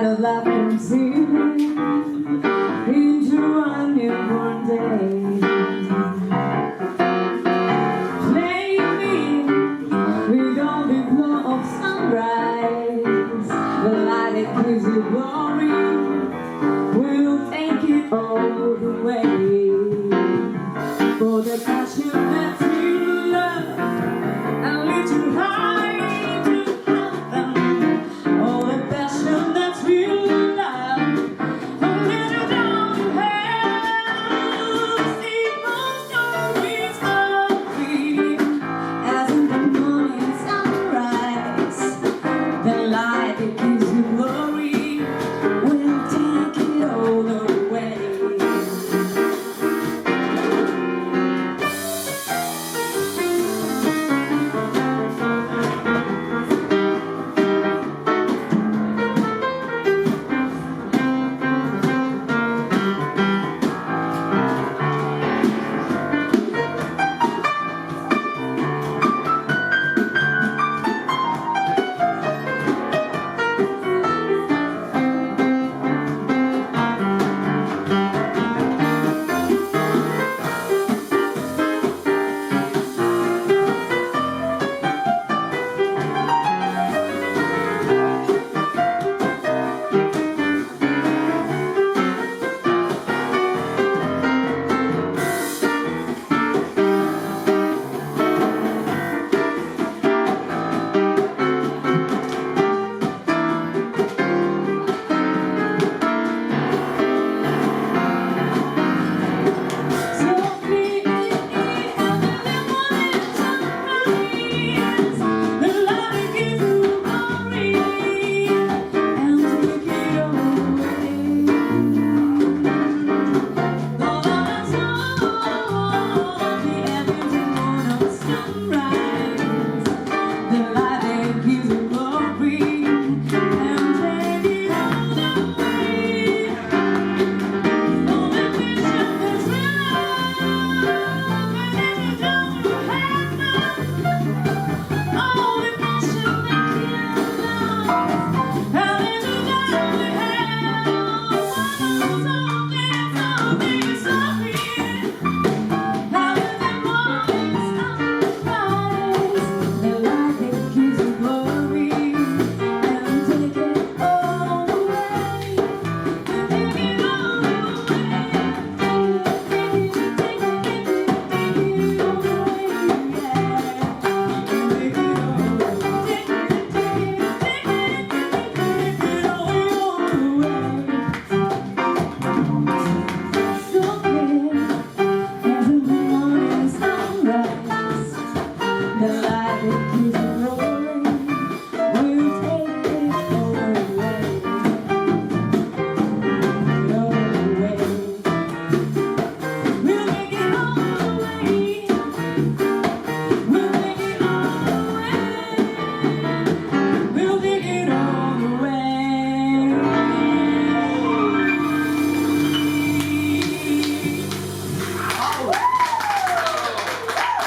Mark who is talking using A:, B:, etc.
A: as life comes in into a newborn day. Play me with all the glow of sunrise, the light that gives you glory. We'll take it all the way. For the passion that you love, and lead you high to heaven. All the passion that you love, and lead you down to hell. See my stories of me, as in the morning sunrise, the light that gives you glory. We'll take it all the way. The light that gives you glory.